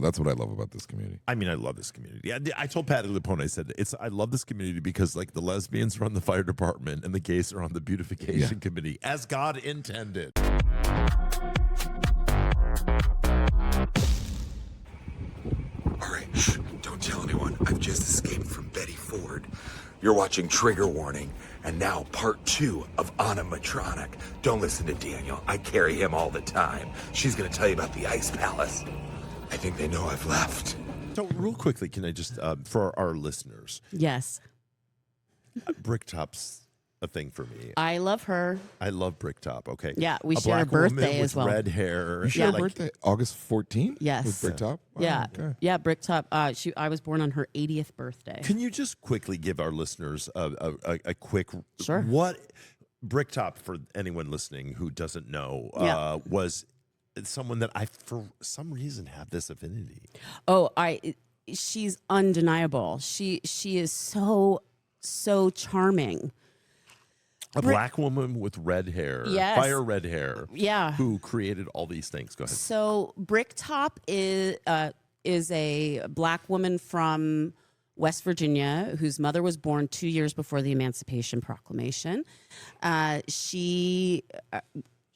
That's what I love about this community. I mean, I love this community. I told Patty LuPone, I said, I love this community because like the lesbians are on the fire department and the gays are on the beautification committee, as God intended. All right, shh, don't tell anyone. I've just escaped from Betty Ford. You're watching Trigger Warning, and now part 2 of Animatronic. Don't listen to Daniel. I carry him all the time. She's gonna tell you about the Ice Palace. I think they know I've left. So real quickly, can I just, for our listeners, Yes. Bricktop's a thing for me. I love her. I love Bricktop. Okay. Yeah, we a share a black woman birthday with as well. red hair. You share Yeah. a birthday? August 14th? Yes. With Bricktop? Wow, Yeah. okay. Yeah, Bricktop. I was born on her 80th birthday. Can you just quickly give our listeners a quick Sure. what Bricktop, for anyone listening who doesn't know, was someone that I for some reason have this affinity. Oh, she's undeniable. She is so charming. A black woman with red hair, Yes. fire red hair, Yeah. who created all these things. Go ahead. So Bricktop is a black woman from West Virginia whose mother was born 2 years before the Emancipation Proclamation.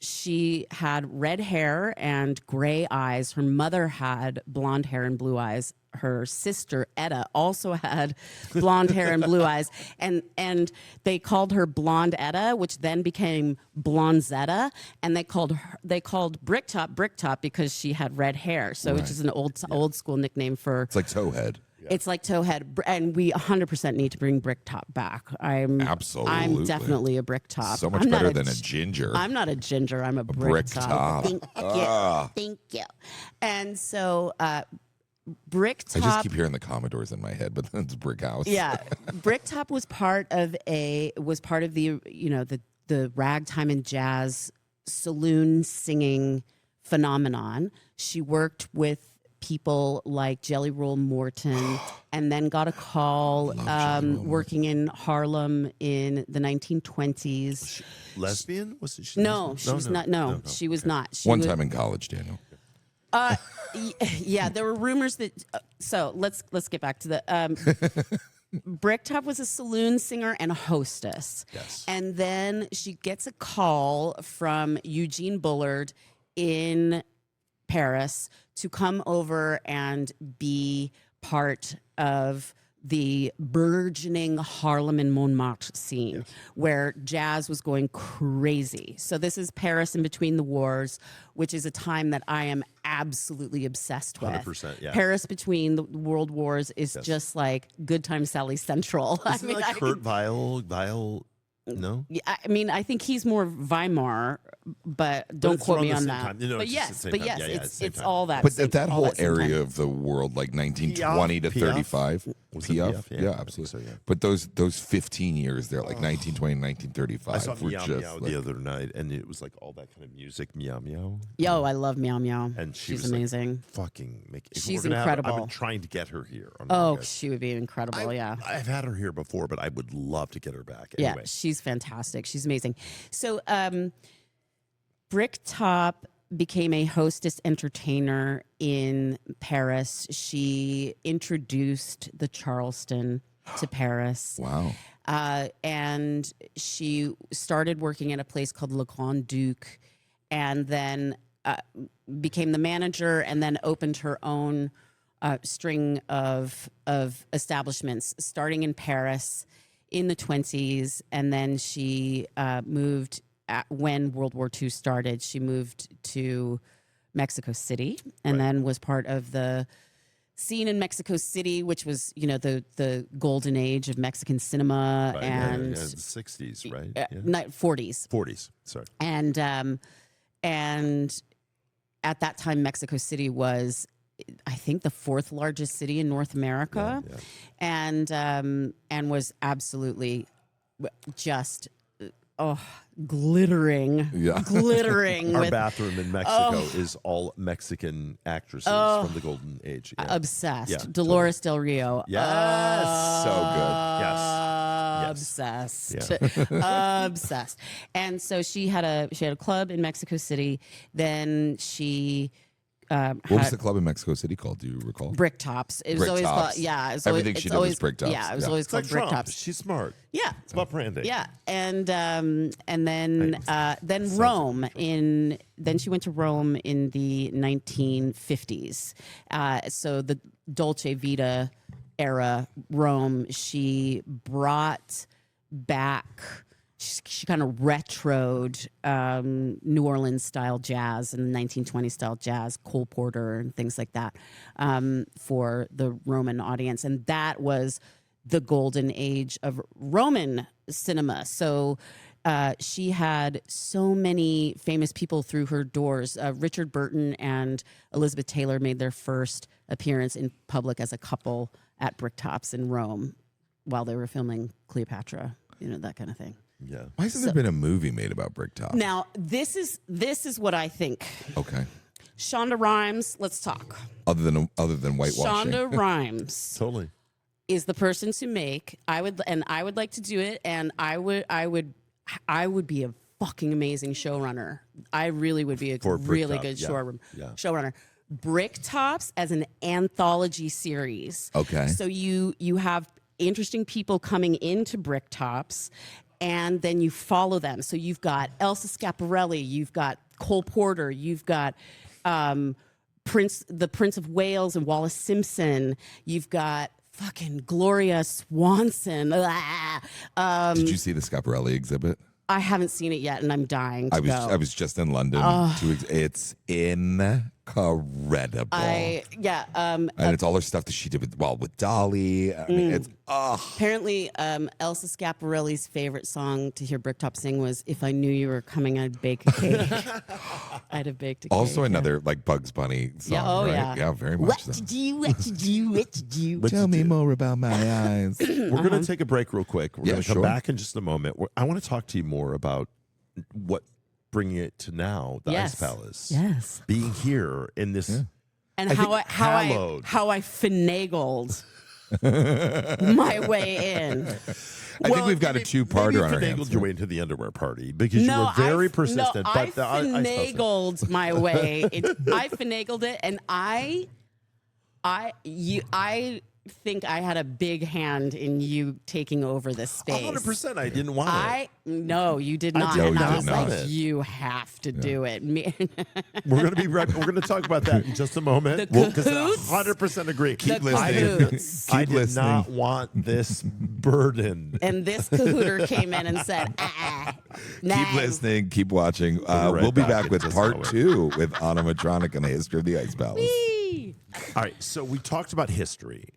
She had red hair and gray eyes. Her mother had blonde hair and blue eyes. Her sister Etta also had blonde hair and blue eyes, and they called her Blonde Etta, which then became Blonzetta, and they called Bricktop because she had red hair. So it's just an old school nickname for. It's like Towhead. It's like Towhead, and we 100% need to bring Bricktop back. Absolutely. I'm definitely a Bricktop. So much better than a ginger. I'm not a ginger. I'm a Bricktop. Thank you. And so Bricktop. I just keep hearing the Commodores in my head, but then it's Brick House. Yeah, Bricktop was part of the the ragtime and jazz saloon singing phenomenon. She worked with people like Jelly Roll Morton, and then got a call working in Harlem in the 1920s. Lesbian? Was she? No, she was not. No, she was not. She One was, time in college, Daniel. Yeah, there were rumors that. So let's get back to the. Bricktop was a saloon singer and a hostess. Yes. And then she gets a call from Eugene Bullard in Paris to come over and be part of the burgeoning Harlem and Montmartre scene, where jazz was going crazy. So this is Paris in between the wars, which is a time that I am absolutely obsessed with. 100%, yeah. Paris between the world wars is just like Good Time Sally Central. Isn't it like Kurt Weill? No? Yeah, I mean, I think he's more Weimar, but don't it's quote around me the on same that. time. You know, But it's just the yes, same time. Yeah, it's same all time. that. But same- that all whole that same area time. of the world, like 1920 to Piaf? 35. Was it Piaf? Piaf? Yeah, Yeah, I think absolutely. so, yeah. But those 15 years there, like 1920 and 1935, I saw were Meow just Meow like, the other night, and it was like all that kind of music, Meow Meow. Yo, I love Meow Meow. And she's was like, amazing. fucking make if She's we're gonna incredible. I've been trying to get her here. On Oh, podcast. she would be incredible. Yeah. I've had her here before, but I would love to get her back. Yeah, Anyway. she's fantastic. She's amazing. So, Bricktop became a hostess entertainer in Paris. She introduced the Charleston to Paris. wow. And she started working at a place called Le Grand Duc, and then became the manager, and then opened her own string of establishments, starting in Paris in the 20s, and then she moved when World War II started. She moved to Mexico City, and then was part of the scene in Mexico City, which was, the golden age of Mexican cinema, Right, and the 60s, right? 40s. 40s, sorry. And at that time, Mexico City was, I think, the 4th largest city in North America, and was absolutely just glittering, glittering. Our with bathroom in Mexico is all Mexican actresses from the golden age. Yeah. obsessed. Yeah, Dolores Del Rio. Yes. So good. Yes. Obsessed. Obsessed. And so she had a club in Mexico City. Then she What was the club in Mexico City called? Do you recall? Bricktops. It was always Bricktops. called, yeah. It was Everything always, she it's did was always, Bricktops. Yeah, it was Yeah. always It's like called Trump. Bricktops. She's smart. Yeah. It's about branding. Yeah, and then Rome then she went to Rome in the 1950s. So the Dolce Vita era Rome, she brought back. She kind of retroed New Orleans style jazz and 1920s style jazz, Cole Porter and things like that for the Roman audience, and that was the golden age of Roman cinema. So she had so many famous people through her doors. Richard Burton and Elizabeth Taylor made their first appearance in public as a couple at Bricktops in Rome while they were filming Cleopatra, that kind of thing. Yeah. Why hasn't there been a movie made about Bricktop? Now, this is what I think. Okay. Shonda Rhimes, let's talk. Other than whitewashing. Shonda Rhimes Totally. is the person to make. I would like to do it, and I would be a fucking amazing showrunner. I really would be a really good showrunner. Bricktops as an anthology series. Okay. So you have interesting people coming into Bricktops, and then you follow them. So you've got Elsa Schiaparelli, you've got Cole Porter, you've got the Prince of Wales and Wallace Simpson, you've got fucking Gloria Swanson. Did you see the Schiaparelli exhibit? I haven't seen it yet, and I'm dying to go. I was just in London. It's incredible. And it's all her stuff that she did with Dolly. I mean, it's apparently Elsa Schiaparelli's favorite song to hear Bricktop sing was "If I Knew You Were Coming, I'd Bake a Cake." I'd have baked a cake. Also another like Bugs Bunny song, right? Yeah, very much. What so. to do? What to do? What to do? Tell me more about my eyes. We're going to take a break real quick. We're going to come sure. back in just a moment. I want to talk to you more about what bringing it to now, the Ice Palace. Yes. Being here in this. Yeah. And how I finagled my way in. I think we've got a two-parter on our hands. You finagled your way into the underwear party because you were very persistent. I finagled my way. I finagled it, and I think I had a big hand in you taking over this space. 100%. I didn't want it. No, you did not. No, and I you was did like, not. you have to do it. We're going to be right. We're going to talk about that in just a moment. Because I 100% agree. Keep listening. I did not want this burden. And this cahooter came in and said, Keep listening. Keep watching. We'll be back with part 2 with Animatronic and the history of the Ice Palace. Whee! All right. So we talked about history.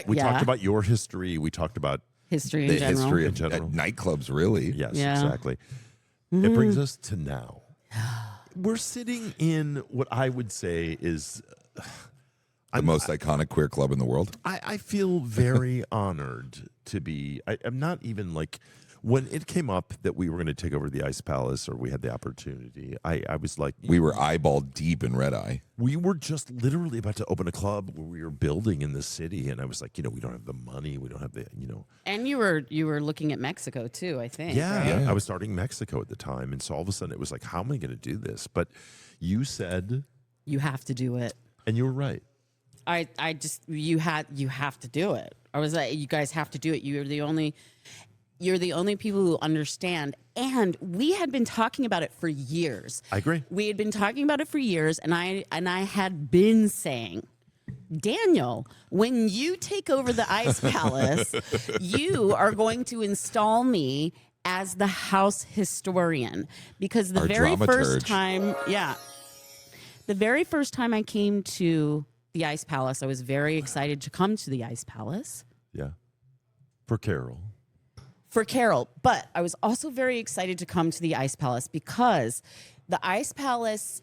We talked about your history. We talked about history the in general. history of general. nightclubs, really. Yes, Yeah. exactly. It brings us to now. We're sitting in what I would say is The most iconic queer club in the world. I feel very honored to be. I'm not even like when it came up that we were going to take over the Ice Palace or we had the opportunity. I was like, We were eyeball deep in Red Eye. we were just literally about to open a club where we were building in the city, and I was like, we don't have the money, we don't have the, And you were looking at Mexico too, I think. Yeah, right? I was starting Mexico at the time, and so all of a sudden it was like, how am I going to do this? But you said, You have to do it. and you were right. You have to do it. I was like, you guys have to do it. You're the only people who understand. And we had been talking about it for years. I agree. We had been talking about it for years, and I had been saying, Daniel, when you take over the Ice Palace, you are going to install me as the house historian, because the Our very first dramaturge. the very first time I came to the Ice Palace, I was very excited to come to the Ice Palace. Yeah. For Carol. But I was also very excited to come to the Ice Palace because the Ice Palace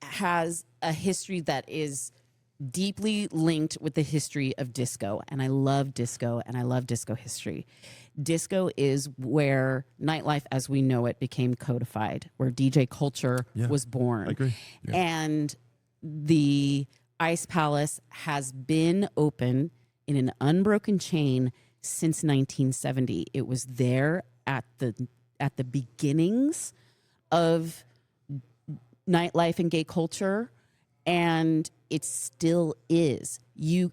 has a history that is deeply linked with the history of disco. And I love disco, and I love disco history. Disco is where nightlife as we know it became codified, where DJ culture was born. I agree. Yeah. And the Ice Palace has been open in an unbroken chain since 1970. It was there at the beginnings of nightlife and gay culture, And it still is.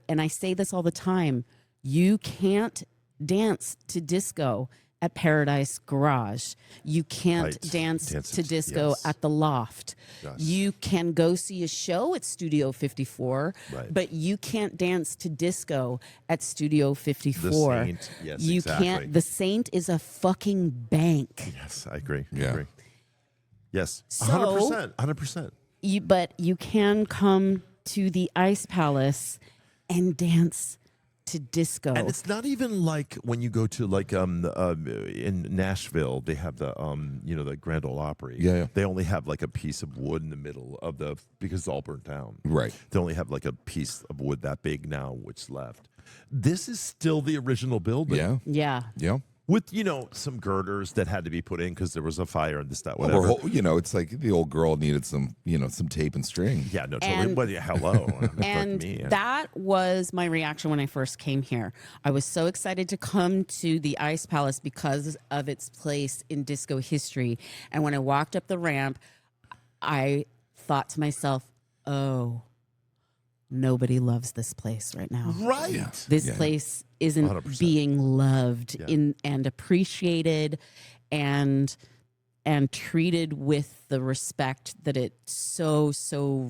And I say this all the time, you can't dance to disco at Paradise Garage. You can't dance to disco at the Loft. Yes. You can go see a show at Studio 54, but you can't dance to disco at Studio 54. The Saint, yes, you exactly. can't. The Saint is a fucking bank. Yes, I agree. I agree. Yes, So, 100%. 100%. But you can come to the Ice Palace and dance to disco. And it's not even like when you go to like in Nashville, they have the the Grand Ole Opry. Yeah. They only have like a piece of wood in the middle of because it's all burnt down. Right. They only have like a piece of wood that big now, which left. This is still the original building. Yeah. Yeah. Yeah. With, some girders that had to be put in because there was a fire and this, that, whatever. Or, it's like the old girl needed some tape and string. Yeah, no, totally. But hello. And that was my reaction when I first came here. I was so excited to come to the Ice Palace because of its place in disco history. And when I walked up the ramp, I thought to myself, oh, nobody loves this place right now. Right. Yeah. This place isn't 100%. being loved and appreciated and treated with the respect that it so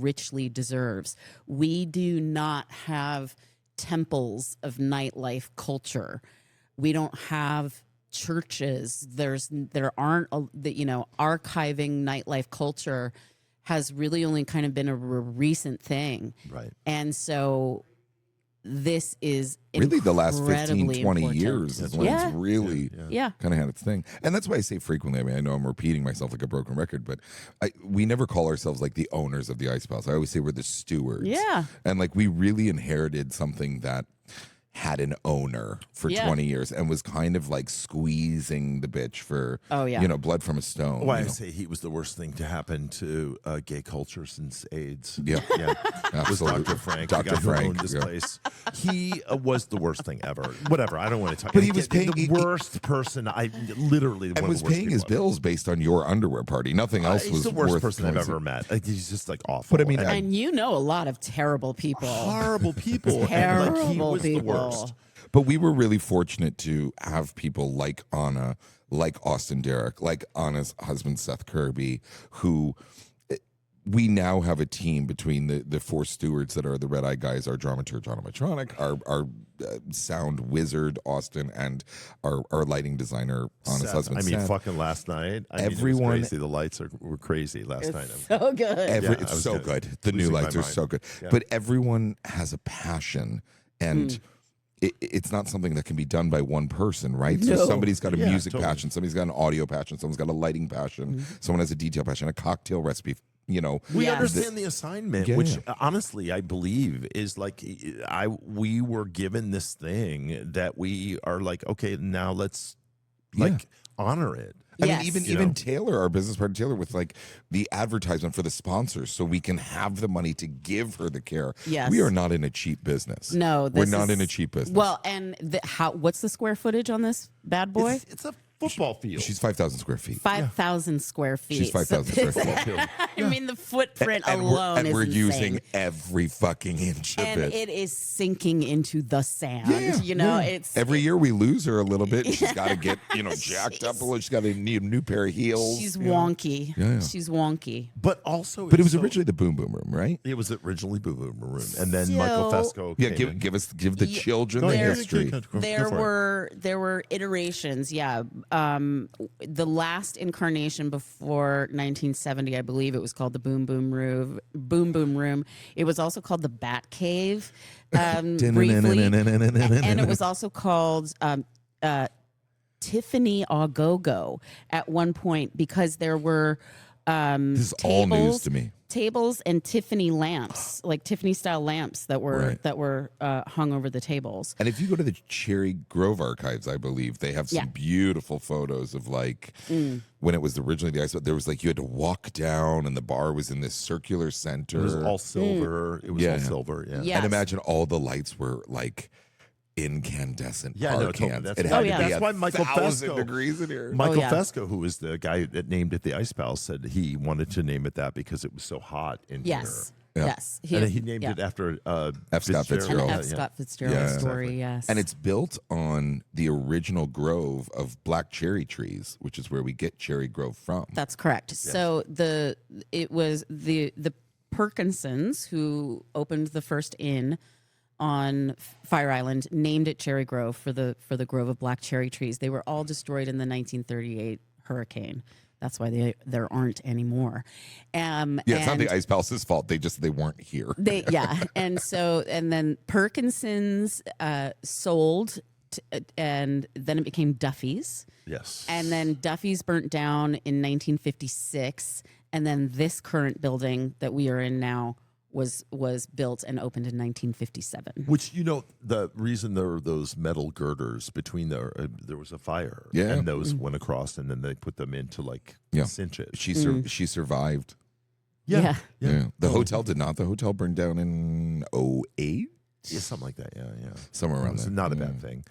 richly deserves. We do not have temples of nightlife culture. We don't have churches. There aren't archiving nightlife culture has really only kind of been a recent thing. Right. And so this is really the last 15, 20 important. years is when it's really kind of had its thing. And that's why I say frequently, I mean, I know I'm repeating myself like a broken record, but we never call ourselves like the owners of the Ice Palace. I always say we're the stewards. Yeah. And like we really inherited something that had an owner for 20 years and was kind of like squeezing the bitch for blood from a stone. Why I say he was the worst thing to happen to gay culture since AIDS. Yeah, absolutely. Was Dr. Frank, Dr. the guy who Frank, owned this place. He was the worst thing ever. Whatever, I don't want to talk. But he was paying the worst person. I literally and was paying his bills based on your underwear party. Nothing else was he's the worst worth person I've ever met. Like, he's just like awful. But I mean, and you know a lot of terrible people. Horrible people. Terrible like, he was people. the worst. But we were really fortunate to have people like Anna, like Austin Derrick, like Anna's husband, Seth Kirby, who we now have a team between the four stewards that are the Red Eye guys, our dramaturg, Animatronic, our sound wizard, Austin, and our lighting designer, Anna's Seth, husband, I mean, Seth. fucking last night. Everyone, it was crazy. The lights were crazy last night. So good. It's so good. The new lights are so good. Yeah. But everyone has a passion, and it's not something that can be done by one person, right? No. So somebody's got a music totally. passion, somebody's got an audio passion, someone's got a lighting passion, someone has a detail passion, a cocktail recipe. We Yeah. understand the assignment, which honestly I believe is like we were given this thing that we are like, okay, now let's honor it. I Yes. mean, even Taylor, our business partner Taylor, with like the advertisement for the sponsors, so we can have the money to give her the care. Yes. We are not in a cheap business. No, we're not in a cheap business. Well, and what's the square footage on this bad boy? It's a football field. She's 5,000 square feet. 5,000 square feet. She's 5,000 square feet. I mean, the footprint And alone is we're insane. using every fucking inch of And it. it is sinking into the sand. Yeah. It's Every year we lose her a little bit. She's got to get jacked up a little. She's got to need a new pair of heels. she's wonky. Yeah. She's wonky. But also, But it was originally the Boom Boom Room, right? it was originally Boo Boo Room, and then So- Michael Fesco. Yeah, came in. give the children the there- history. There were iterations. Yeah. The last incarnation before 1970, I believe it was called the Boom Boom Room. It was also called the Bat Cave briefly, and it was also called Tiffany Au Go Go at one point because there were This is all news to me. tables and Tiffany lamps, like Tiffany style lamps that were Right. hung over the tables. And if you go to the Cherry Grove archives, I believe they have some beautiful photos of like when it was originally the ice. There was like you had to walk down, and the bar was in this circular center. It was all silver. It was all silver. Yeah. Yes. And imagine all the lights were like incandescent Yeah, par no, totally. cans. That's It why- had to that's be why Michael 1,000 Fesco- degrees in here. Michael yeah. Fesco, who was the guy that named it the Ice Palace, said he wanted to name it that because it was so hot in Yes. Yeah. Yes. And he named it after F. Scott Fitzgerald. An F. Scott Fitzgerald Yeah. story, Exactly. yes. And it's built on the original grove of black cherry trees, which is where we get Cherry Grove from. That's correct. So it was the Perkinsons who opened the first inn on Fire Island, named it Cherry Grove for the grove of black cherry trees. They were all destroyed in the 1938 hurricane. That's why there aren't anymore. It's not the Ice Palace's fault. They weren't here. And then Perkinsons sold, and then it became Duffy's. Yes. And then Duffy's burnt down in 1956, and then this current building that we are in now was built and opened in 1957. Which, the reason there were those metal girders between there was a fire. Yeah. And those went across, and then they put them in to cinch it. She survived. Yeah. The hotel did not. The hotel burned down in 2008. Yeah, something like that. Yeah. Somewhere around It's there. not a bad thing.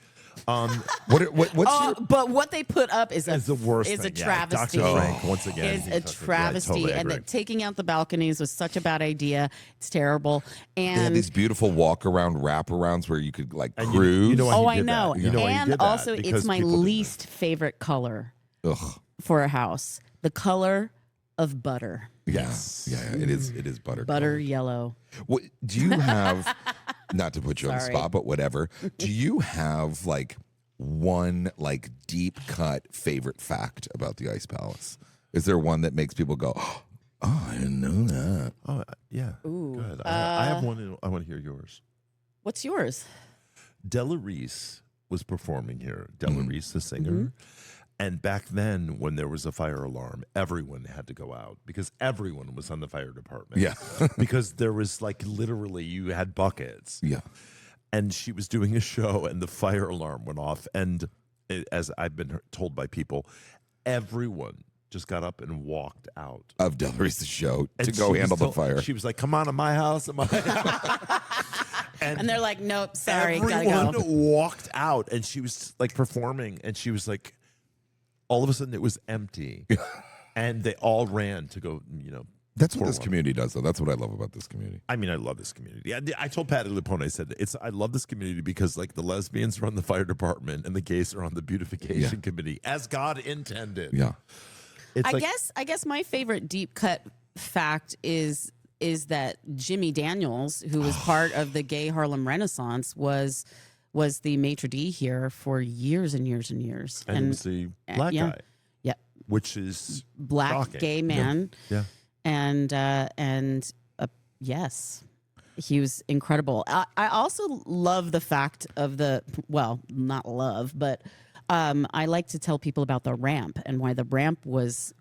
What's your... But what they put up is the worst is thing. a travesty. Dr. Frank, once again. Is he a touched it. travesty, Yeah, I totally and agree. that taking out the balconies was such a bad idea. It's terrible. They had And these beautiful walk-around wraparounds where you could And cruise. you know why he I did know. that. You know why he And did that, also, because it's my people didn't. least favorite color Ugh. for a house: the color of butter, Yes. Yeah. It is butter. butter yellow. What do you have? Not to put you on the Sorry. spot, but whatever. Do you have one deep cut favorite fact about the Ice Palace? Is there one that makes people go, "Oh, I didn't know that"? Oh, yeah. Ooh. Good. I have one. I want to hear yours. What's yours? Della Reese was performing here. Della Reese, the singer. And back then, when there was a fire alarm, everyone had to go out because everyone was on the fire department. Yeah. Because there was literally, you had buckets. Yeah. And she was doing a show, and the fire alarm went off. And as I've been told by people, everyone just got up and walked out Of Del Reese's show And to she go was handle the told- fire. She was like, "Come on, in my house, in my house." And they're like, nope, sorry, gotta everyone go. walked out, and she was performing, and she was like, all of a sudden it was empty, and they all ran to go. That's what pour this one. community does, though. That's what I love about this community. I mean, I love this community. I told Patty LuPone, I said, I love this community because the lesbians are on the fire department and the gays are on the beautification committee, as God intended. Yeah. It's I guess my favorite deep cut fact is that Jimmy Daniels, who was part of the gay Harlem Renaissance, was the maitre d' here for years and years and years. and it was the black yeah. guy, Yeah, which is black shocking. gay man. Yeah. And yes, he was incredible. I also love the fact of not love, but I like to tell people about the ramp and why the ramp was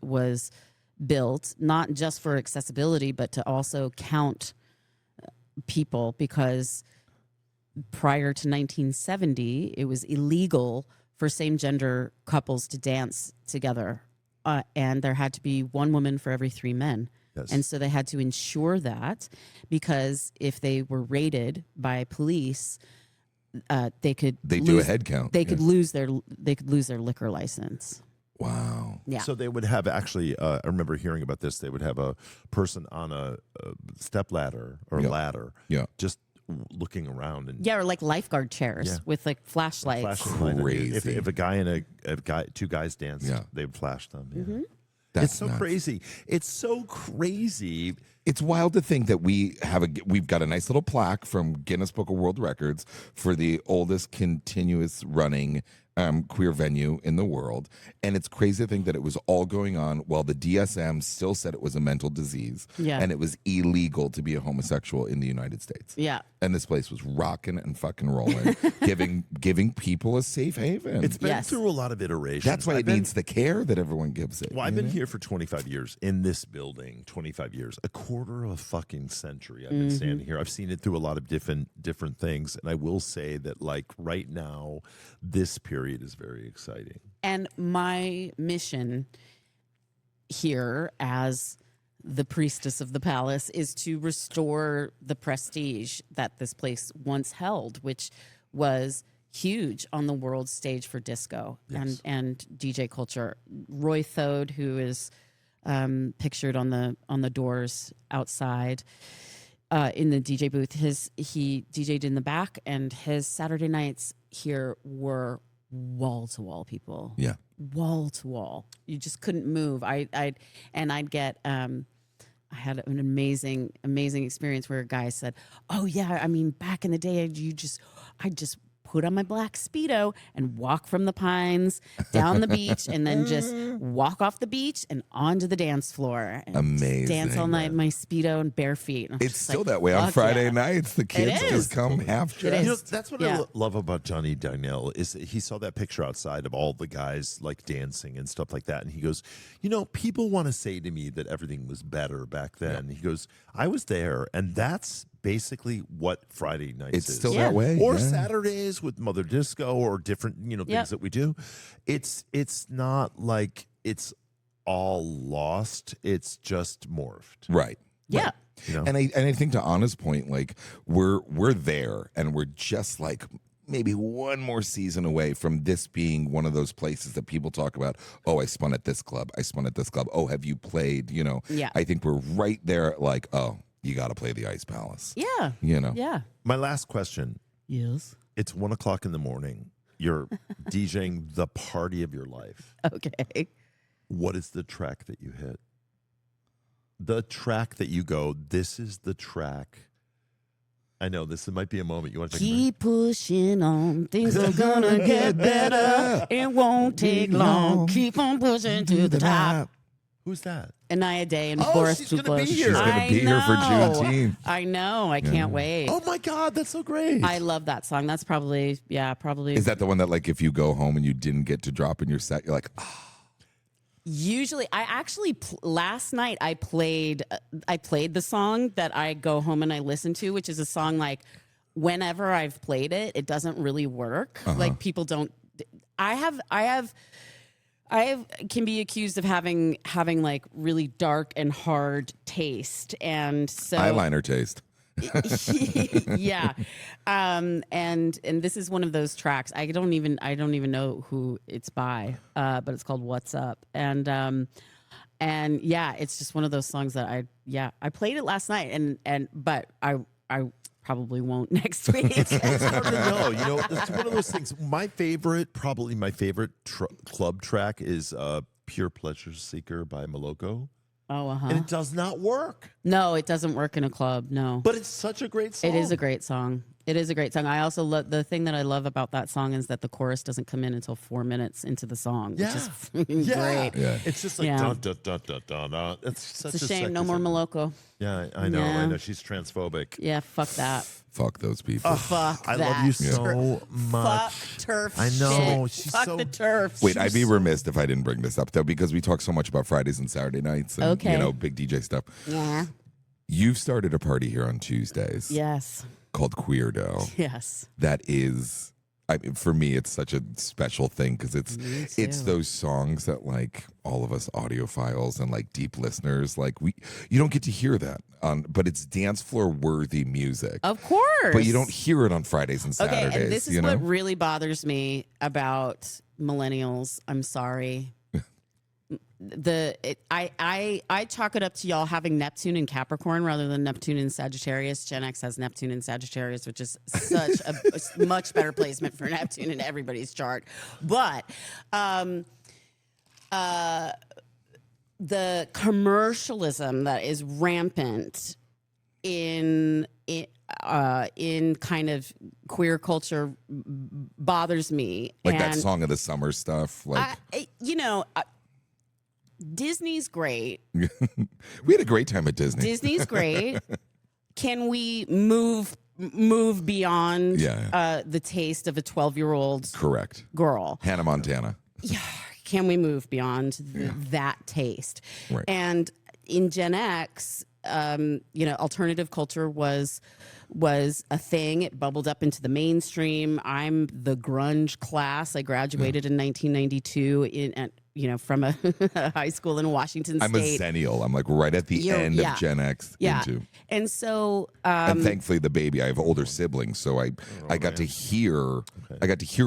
built, not just for accessibility, but to also count people, because prior to 1970, it was illegal for same-gender couples to dance together. And there had to be one woman for every 3 men. Yes. And so they had to ensure that, because if they were raided by police, they could do a head count. They could lose their liquor license. Wow. Yeah. So they would have I remember hearing about this. They would have a person on a step ladder or ladder, just looking around and Or like lifeguard chairs with flashlights. flashing light. Crazy. If a guy and two guys danced, they would flash them. Yeah. That's It's so nuts. crazy. It's so crazy. It's wild to think that we've got a nice little plaque from Guinness Book of World Records for the oldest continuous running queer venue in the world. And it's crazy to think that it was all going on while the DSM still said it was a mental disease. Yeah. And it was illegal to be a homosexual in the United States. Yeah. And this place was rocking and fucking rolling, giving people a safe haven. It's been Yes. through a lot of iterations. That's why it needs the care that everyone gives it. Well, I've you been know? here for 25 years in this building, 25 years, a quarter of a fucking century. I've been standing here. I've seen it through a lot of different things. And I will say that right now, this period is very exciting. And my mission here as the priestess of the palace is to restore the prestige that this place once held, which was huge on the world stage for disco and DJ culture. Roy Thode, who is pictured on the doors outside, in the DJ booth. He DJ'd in the back, and his Saturday nights here were wall to wall people. Yeah. Wall to wall. You just couldn't move. I'd get I had an amazing experience where a guy said, "Oh yeah, I mean back in the day, I just put on my black Speedo and walk from the Pines down the beach and then just walk off the beach and onto the dance floor. And Amazing. Dance all night in my Speedo and bare feet." And It's still that way on "Fuck Friday yeah." nights. The kids is. just come half It dressed. is. That's what Yeah. I love about Johnny Darnell is that he saw that picture outside of all the guys like dancing and stuff like that. And he goes, people want to say to me that everything was better back then. He goes, I was there. And that's basically what Friday nights It's is. still Yeah. that way. Or yeah. Saturdays with Mother Disco or different, things that we do. It's not like it's all lost. It's just morphed. Right. Yeah. And I think to Anna's point, like we're there and we're just like maybe one more season away from this being one of those places that people talk about. Oh, I spun at this club. I spun at this club. Oh, have you played? Yeah. I think we're right there. Like, oh, you got to play the Ice Palace. Yeah. Yeah. My last question. Yes. It's 1:00 in the morning. You're DJing the party of your life. Okay. What is the track that you hit? The track that you go, this is the track. I know this might be a moment you want to take a break. Keep pushing on. Things are gonna get better. It won't take long. Keep on pushing to the top. Who's that? Anaya Day and Oh, Boris she's gonna be Duplass. here. She's going to be here for Juneteenth. I know. I can't wait. Oh my God, that's so great. I love that song. That's probably. Is that the one that, like, if you go home and you didn't get to drop in your set, you're like, oh, Usually, I actually last night I played the song that I go home and I listen to, which is a song like whenever I've played it, it doesn't really work. Like people don't. I can be accused of having like really dark and hard taste, and so eyeliner taste. yeah. And this is one of those tracks. I don't even know who it's by, but it's called What's Up. And yeah, it's just one of those songs that I played it last night but I probably won't next week. It's hard to know. It's one of those things. My favorite club track is Pure Pleasure Seeker by Maloko. Oh, And it does not work. No, it doesn't work in a club. No. But it's such a great song. It is a great song. It is a great song. I also love the thing that I love about that song is that the chorus doesn't come in until 4 minutes into the song, which is freaking great. Yeah. It's just like Yeah. dun dun dun dun dun dun. It's such It's a shame. No more Maloko. Yeah, I know. Yeah. I know. She's transphobic. Yeah, fuck that. Fuck those people. Fuck I that. love you so much. Fuck turf. I know, Shit. she's Fuck so- the turf. Wait, I'd be remiss if I didn't bring this up, though, because we talk so much about Fridays and Saturday nights and, Okay. big DJ stuff. Yeah. You've started a party here on Tuesdays Yes. called Queerdo. Yes. That is, for me, it's such a special thing because it's Me too. those songs that, like, all of us audiophiles and, like, deep listeners, like, you don't get to hear that but it's dance floor worthy music. Of course. But you don't hear it on Fridays and Saturdays. Okay, and this is you know? what really bothers me about millennials. I'm sorry. I chalk it up to y'all having Neptune and Capricorn rather than Neptune and Sagittarius. Gen X has Neptune and Sagittarius, which is such a much better placement for Neptune in everybody's chart. But the commercialism that is rampant in kind of queer culture bothers me. Like that And song of the summer stuff. Like Disney's great. we had a great time at Disney. Disney's great. Can we move beyond the taste of a 12-year-old Correct. girl? Hannah Montana. Yeah. Can we move beyond that taste? Right. And in Gen X, alternative culture was a thing. It bubbled up into the mainstream. I'm the grunge class. I graduated in 1992 from a high school in Washington I'm a State. Zennial. I'm like right at the end of Gen X. Yeah. Into. And so And thankfully the baby, I have older siblings, so I got to hear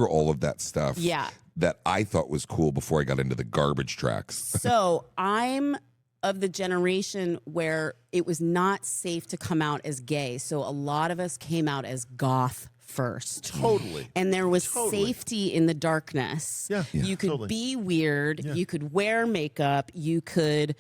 all of that stuff. Yeah. That I thought was cool before I got into the garbage tracks. So I'm of the generation where it was not safe to come out as gay. So a lot of us came out as goth first. Totally. And there was safety in the darkness. Yeah. You could totally. be weird. Yeah. You could wear makeup. You could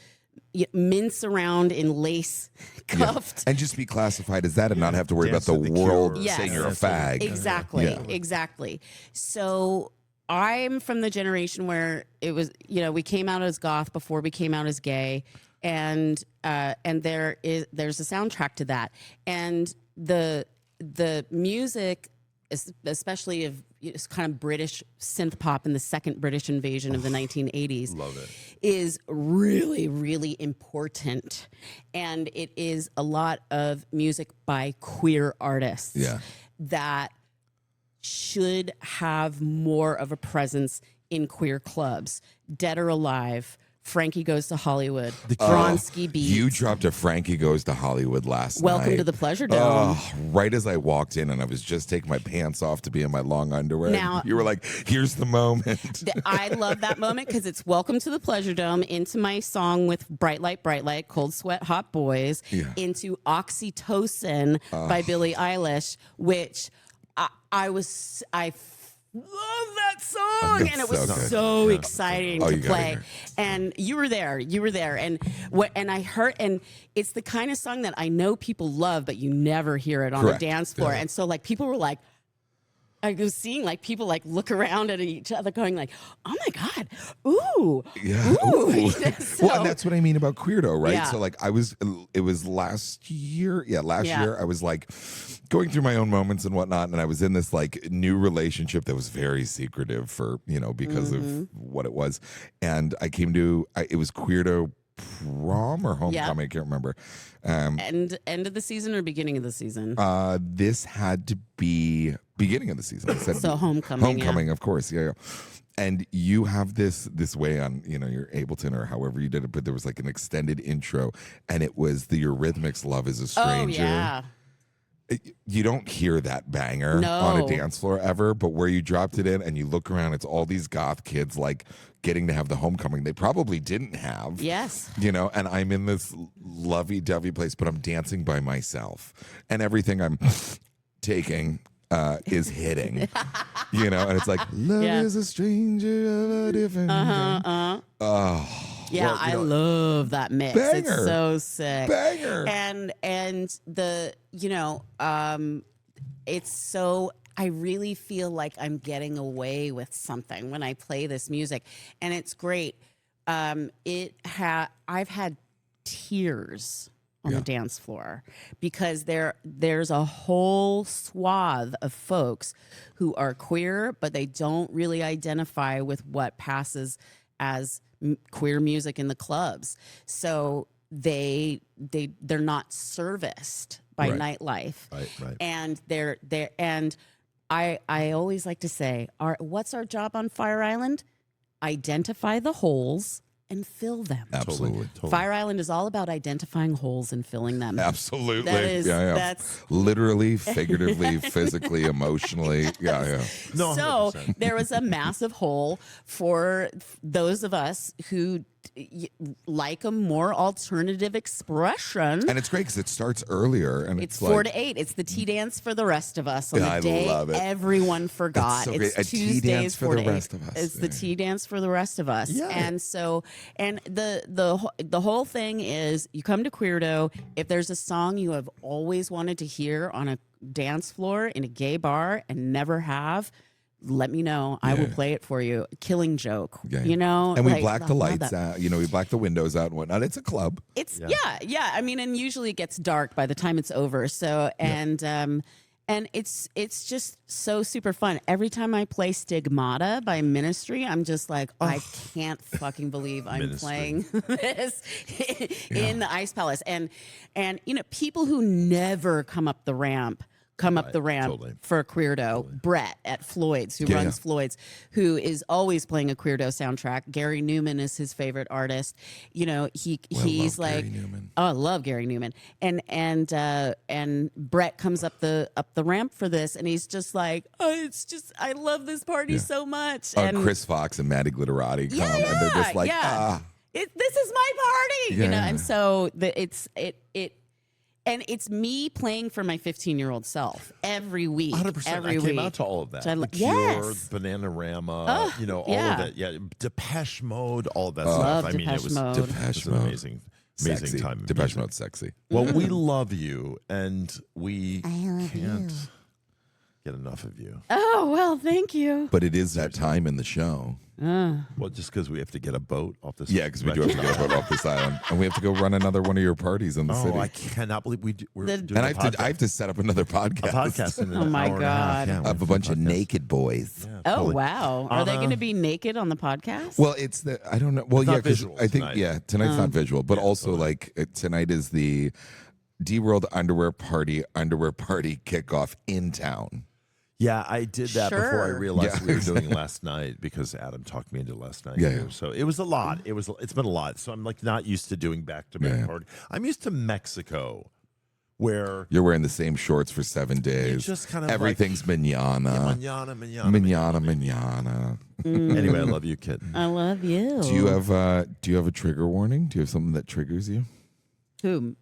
mince around in lace cuffed. And just be classified as that and not have to worry about the world saying you're a fag. Exactly. Exactly. So I'm from the generation where it was, we came out as goth before we came out as gay, and there's a soundtrack to that, and the music, especially of it's kind of British synth pop in the second British invasion of the 1980s, Love it. is really, really important, and it is a lot of music by queer artists that should have more of a presence in queer clubs. Dead or Alive, Frankie Goes to Hollywood, Bronski Beats. You dropped a Frankie Goes to Hollywood last night. Welcome to the Pleasure Dome. Right as I walked in and I was just taking my pants off to be in my long underwear. Now, you were like, here's the moment. I love that moment because it's Welcome to the Pleasure Dome into my song with Bright Light, Cold Sweat, Hot Boys, into Oxytocin by Billie Eilish, which I love that song, and it was so exciting to play. And you were there, and I heard, and it's the kind of song that I know people love, but you never hear it on the dance floor. And so, like, people were like, I was seeing like people like look around at each other going like, oh my God, ooh. Yeah. Ooh. So, well, and that's what I mean about queerdo, right? Yeah. So like it was last year. Yeah, last year I was like going through my own moments and whatnot. And I was in this like new relationship that was very secretive for, because of what it was. And I came to, it was queerdo prom or homecoming, I can't remember. End of the season or beginning of the season? This had to be beginning of the season. I said so homecoming, of course, yeah. And you have this way on, your Ableton or however you did it, but there was like an extended intro, and it was the Eurythmics' "Love Is a Stranger." Oh yeah. You don't hear that banger on a dance floor ever, but where you dropped it in and you look around, it's all these goth kids like getting to have the homecoming they probably didn't have. Yes. And I'm in this lovey-dovey place, but I'm dancing by myself. And everything I'm taking is hitting. And it's like, love is a stranger of a different kind. Oh. Yeah, I love that mix. Banger. It's so sick. Banger. And the, it's so, I really feel like I'm getting away with something when I play this music, and it's great. I've had tears on the dance floor because there's a whole swath of folks who are queer, but they don't really identify with what passes as queer music in the clubs, so they're not serviced by Nightlife, right. And they're and I always like to say, what's our job on Fire Island? Identify the holes and fill them. Absolutely. Totally. Fire Island is all about identifying holes and filling them. Absolutely. That is, that's literally, figuratively, physically, emotionally. Yeah. No, so 100%. there was a massive hole for those of us who like a more alternative expression. And it's great because it starts earlier. And it's 4 to 8. It's the tea dance for the rest of us on the day everyone forgot. So it's a Tuesdays tea dance for the rest of us. It's the tea dance for the rest of us. Yeah. And so, and the whole thing is, you come to Queerdo, if there's a song you have always wanted to hear on a dance floor in a gay bar and never have, let me know. I will play it for you. Killing Joke. Yeah. And we black the lights out. We black the windows out and whatnot. It's a club. It's yeah. I mean, and usually it gets dark by the time it's over. So and it's just so super fun. Every time I play Stigmata by Ministry, I'm just like, I can't fucking believe I'm playing this in the Ice Palace. And people who never come up the ramp for Queerdo. Brett at Floyd's, who runs Floyd's, who is always playing a Queerdo soundtrack. Gary Newman is his favorite artist. He's like, I love Gary Newman. And Brett comes up the ramp for this, and he's just like, I love this party so much. And Chris Fox and Maddie Glitterati come, and they're just like, this is my party, you know. Yeah. And so and it's me playing for my 15-year-old self every week. 100%. Every I week. came out to all of that. So The Cure, Bananarama, you know, all of that. Yeah, Depeche Mode, all of that stuff. Love I mean, it Depeche was, Mode. it Depeche was an Mode. amazing Sexy. time. of Depeche music. Mode sexy. Well, we love you, and we can't get enough of you. Oh, well, thank you. But it is that time in the show. Well, just because we have to get a boat off this. Yeah, because we do have to go vote off this island, and we have to go run another one of your parties in the Oh, city. I cannot believe we're doing and I have to set up another podcast, a podcast in an Oh, my hour and a half. God. Yeah, of we're a bunch of doing podcast. naked boys. Yeah, Oh, totally. wow. Are they going to be naked on the podcast? Well, it's the I don't know. Well, It's yeah, not 'cause visual I think tonight. tonight's not visual, but Yeah, also totally. tonight is the D World underwear party kickoff in town. Yeah, I did that before I Sure. realized Yeah, we were doing it last night because Adam talked me into last night. Yeah, too. yeah. So it was a lot. It's been a lot. So I'm like not used to doing back-to-back Yeah. party. I'm used to Mexico, where You're wearing the same shorts for 7 days. just kind of everything's manana. Manana. Anyway, I love you, kitten. I love you. Do you have a trigger warning? Do you have something that triggers you? Whom?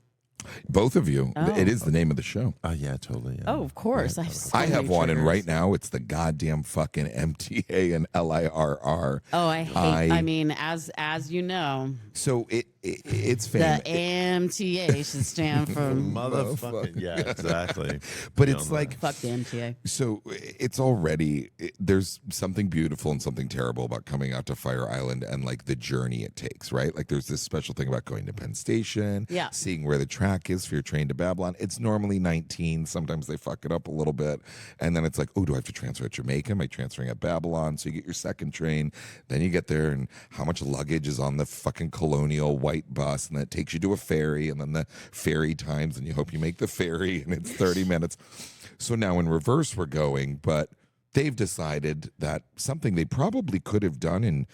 Both of you. Oh. It is the name of the show. Oh yeah, totally. Yeah. Oh, of course. I have, so I have many one, and triggers. right now it's the goddamn fucking MTA and LIRR. Oh, I hate. I mean, as you know, So it's the famous. MTA should stand for Motherfucking yeah, exactly. But You it's know, like fuck the MTA. so it's already there's something beautiful and something terrible about coming out to Fire Island and like the journey it takes, right? Like there's this special thing about going to Penn Station, Yeah. seeing where the track is for your train to Babylon. It's normally 19. Sometimes they fuck it up a little bit. And then it's like, oh, do I have to transfer at Jamaica? Am I transferring at Babylon? So you get your second train. Then you get there and how much luggage is on the fucking colonial white bus, and that takes you to a ferry, and then the ferry times, and you hope you make the ferry, and it's 30 minutes. So now in reverse we're going, but they've decided that something they probably could have done in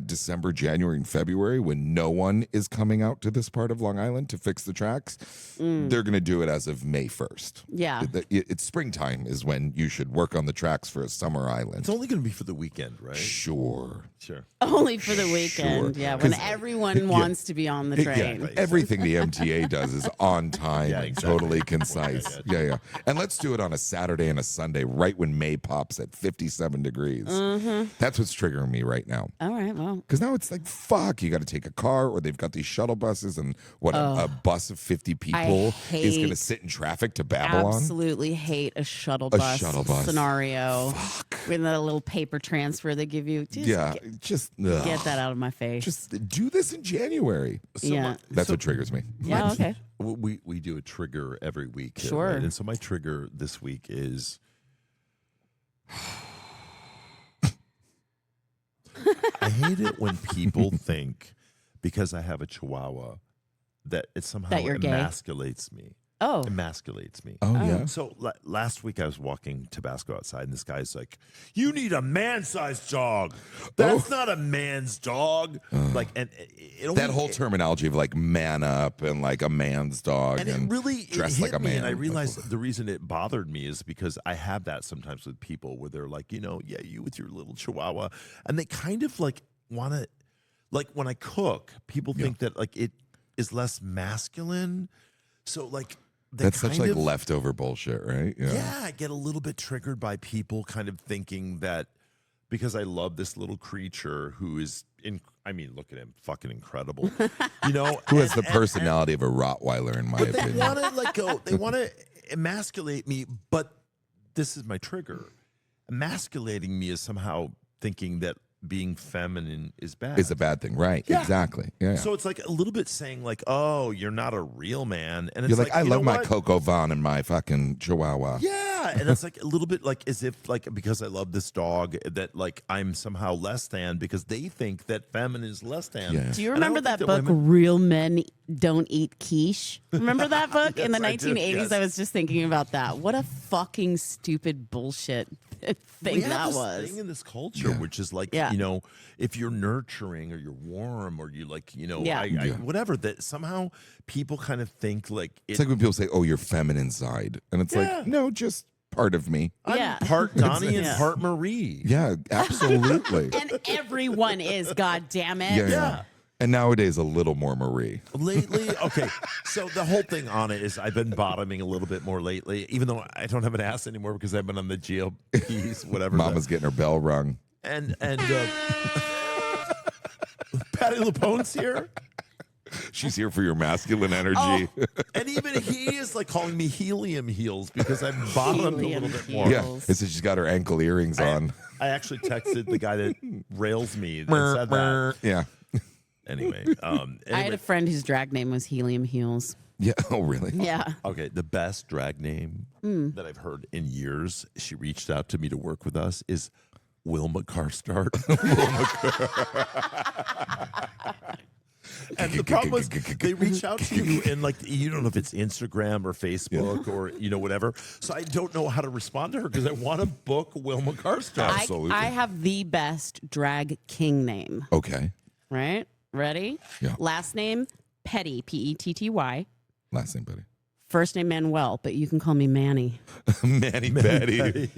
December, January, and February when no one is coming out to this part of Long Island to fix the tracks, they're going to do it as of May 1st. Yeah. It's springtime is when you should work on the tracks for a summer island. It's only going to be for the weekend, right? Sure. Sure. Only for the weekend. Sure. Yeah, when 'Cause- everyone wants to be on the train. Exactly. Everything the MTA does is on time Yeah, and exactly. totally concise. Yeah. And let's do it on a Saturday and a Sunday, right when May pops at 57 degrees. That's what's triggering me right now. All right. Well, Because now it's like, fuck, you got to take a car, or they've got these shuttle buses, and a bus of 50 people is going to hate- sit in traffic to Babylon. absolutely hate a shuttle bus, scenario with a little paper transfer they give you. Just Yeah, just ugh. get that out of my face. Just do this in January. yeah. That's what triggers me. Yeah. Okay. We do a trigger every week. here, Sure. right? And so my trigger this week is I hate it when people think because I have a chihuahua that it somehow That you're gay? emasculates me. Oh. Emasculates me. Oh, yeah. So last week I was walking Tabasco outside, and this guy's like, "You need a man-sized dog. That's not a man's dog." Like, and it only, That whole terminology of like man up and like a man's dog and and it really dressed hit like a me, man. and I realized the reason it bothered me is because I have that sometimes with people where they're like, yeah, you with your little chihuahua, and they kind of like want to, like when I cook, people think that like it is less masculine, so like. That's such kind like of- leftover bullshit, right? Yeah, I get a little bit triggered by people kind of thinking that because I love this little creature who is I mean, look at him, fucking incredible. Who has the personality of a Rottweiler, in my But they opinion. want to let go. They want to emasculate me, but this is my trigger. Emasculating me is somehow thinking that being feminine is bad. Is a bad thing, right? Yeah. Exactly. Yeah. So it's like a little bit saying like, "Oh, you're not a real man," and it's You're like, I you love know my what? Coco Vaughn and my fucking Chihuahua. Yeah, and it's like a little bit like as if like because I love this dog that like I'm somehow less than because they think that feminine is less than. Yeah. Do you And I remember don't that think book, Real Men Don't Eat Quiche? Remember that book in the Yes, I do, 1980s? yes. I was just thinking about that. What a fucking stupid bullshit thing We have that this was. thing in this culture, which is like, Yeah. if you're nurturing or you're warm or you like, Yeah. whatever, that somehow people kind of think like It's like when people say, oh, your feminine side. And it's Yeah. like, no, just part of me. I'm Yeah. part Donnie and Yeah. part Marie. Yeah, absolutely. And everyone is, God damn it. Yeah. Yeah. And nowadays, a little more Marie. Lately, okay. So the whole thing on it is I've been bottoming a little bit more lately, even though I don't have an ass anymore because I've been on the GLPs, whatever. Mama's getting her bell rung. And Patty LuPone's here. She's here for your masculine energy. And even he is like calling me helium heels because I've bottomed a little bit more. Yeah, it's that she's got her ankle earrings on. I actually texted the guy that rails me and said that. Yeah. Anyway, I had a friend whose drag name was Helium Heels. Yeah. Oh, really? Yeah. okay, the best drag name that I've heard in years, she reached out to me to work with us, is Wilma Carstart. And the problem was they reach out to you and like you don't know if it's Instagram or Facebook or whatever. So I don't know how to respond to her because I want to book Wilma Carstart. Absolutely. I have the best drag king name. Okay. Right? Ready? Yeah. Last name, Petty, Petty. Last name, buddy. First name, Manuel, but you can call me Manny. Manny Betty.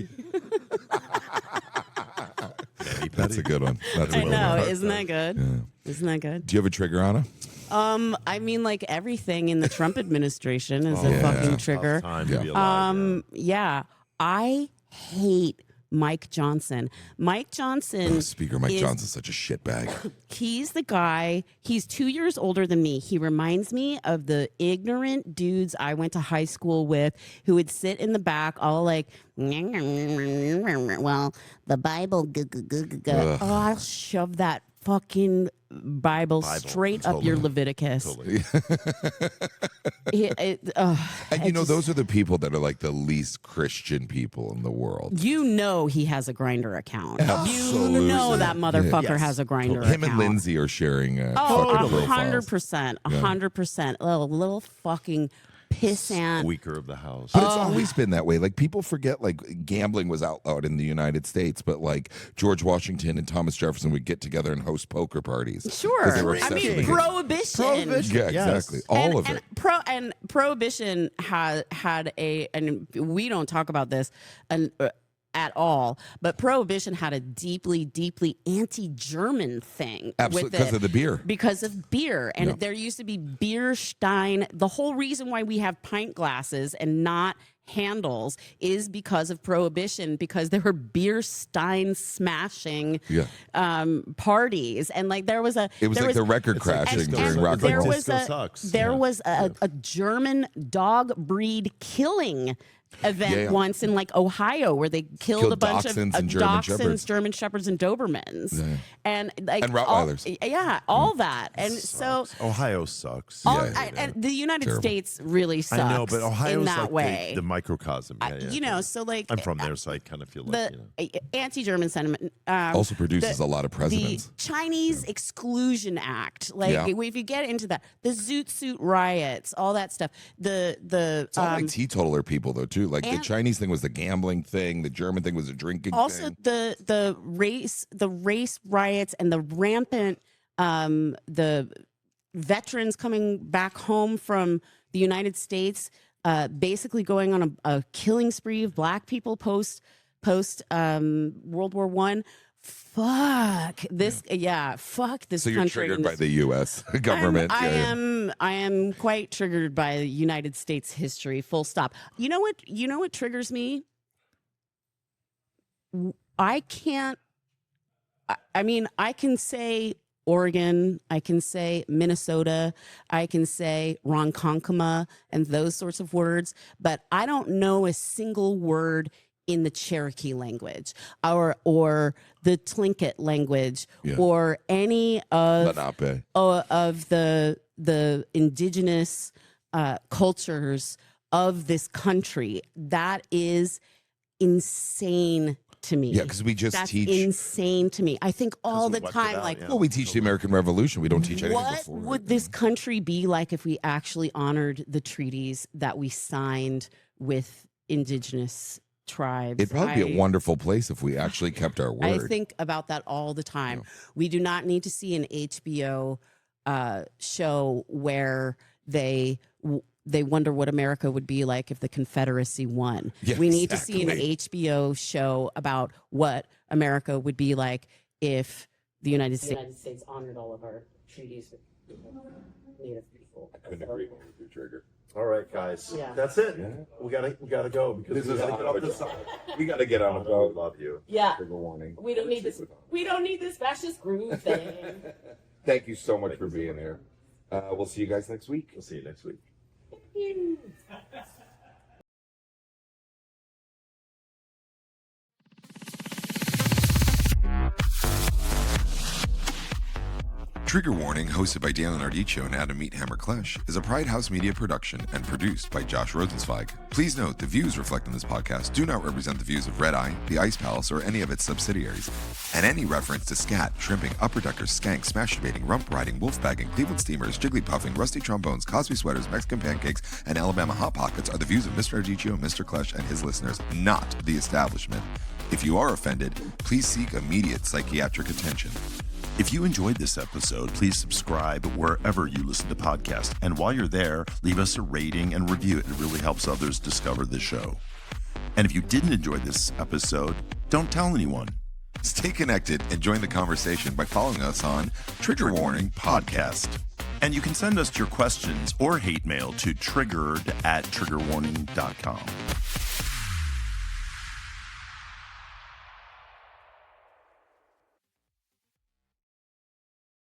That's a good one. That's a I good know. one. Isn't that good? Yeah. Isn't that good? Do you have a trigger, Anna? I mean, like everything in the Trump administration is a yeah. fucking trigger. Time to be alive, Yeah. I hate Mike Johnson. Mike Johnson. Speaker Mike Johnson's such a shitbag. He's the guy, he's 2 years older than me. He reminds me of the ignorant dudes I went to high school with who would sit in the back all like, well, the Bible, oh, I'll shove that fucking Bible straight up your Leviticus. Totally. And those are the people that are like the least Christian people in the world. You know he has a Grinder account. Absolutely. You know that motherfucker Yes. has a Grinder account. Him and Lindsay are sharing Oh, fucking profiles. 100%. 100%. A little fucking pissant. Squeaker of the house. But it's always been that way. Like people forget, like gambling was outlawed in the United States, but like George Washington and Thomas Jefferson would get together and host poker parties. 'Cause they were Sure. I obsessed mean, with the- prohibition. Yeah, exactly. All of it. And prohibition had and we don't talk about this at all, but prohibition had a deeply, deeply anti-German thing. Absolutely, with because it. of the beer. Because of beer. And there used to be beer stein. The whole reason why we have pint glasses and not handles is because of prohibition, because there were beer stein smashing parties. And like there was a the record crashing during rock and there roll. was Disco a sucks. there was a German dog breed killing event once in like Ohio where they killed a bunch of dachshunds and German shepherds. German shepherds, and Dobermans, and like And Rottweilers. all that, and so Ohio sucks. and the United States really sucks. I know, but Ohio's in that like way. the microcosm. Yeah, So like I'm from there, so I kind of feel like the anti-German sentiment Also produces a lot of the presidents. Chinese Exclusion Act, like if you get into that, the Zoot Suit riots, all that stuff. It's all like teetotaler people though too. Like the and- Chinese thing was the gambling thing, the German thing was the drinking also thing. the race riots and the rampant the veterans coming back home from the United States, basically going on a killing spree of black people post World War I. Fuck this, fuck this So you're country. triggered by the U.S. government. I am quite triggered by the United States history. Full stop. You know what triggers me? I can't. I mean, I can say Oregon, I can say Minnesota, I can say Ronkonkoma and those sorts of words, but I don't know a single word in the Cherokee language or the Tlingit language or any of the indigenous cultures of this country. That is insane to me. Yeah, because we just That's teach. insane to me. I think all the left it time, out, like, yeah. Well, we teach the American Revolution. We don't teach anything what before. would this country be like if we actually honored the treaties that we signed with indigenous tribes? It'd probably be a wonderful place if we actually kept our word. I think about that all the time. We do not need to see an HBO show where they wonder what America would be like if the Confederacy won. Yeah, we need to see an exactly. HBO show about what America would be like if the United States honored all of our treaties with Native people. I couldn't agree more with your Trigger. All right, guys. Yeah. That's it. Yeah. We gotta go because This we is gotta get off this. we got to get on a I boat. love you. Yeah. Trigger warning. We don't need this. We don't need this fascist groove thing. Thank you so much for being here. We'll see you guys next week. We'll see you next week. Trigger Warning, hosted by Daniel Nardicio and Adam Meathammer Klesch, is a Pride House Media production and produced by Josh Rosenzweig. Please note the views reflected in this podcast do not represent the views of Red Eye, the Ice Palace, or any of its subsidiaries. And any reference to scat, shrimping, upper deckers, skanks, masturbating, rump riding, wolf bagging, Cleveland steamers, jiggly puffing, rusty trombones, Cosby sweaters, Mexican pancakes, and Alabama hot pockets are the views of Mr. Nardicio, Mr. Klesch, and his listeners, not the establishment. If you are offended, please seek immediate psychiatric attention. If you enjoyed this episode, please subscribe wherever you listen to podcasts. And while you're there, leave us a rating and review. It really helps others discover the show. And if you didn't enjoy this episode, don't tell anyone. Stay connected and join the conversation by following us on Trigger Warning Podcast. And you can send us your questions or hate mail to triggered@triggerwarning.com.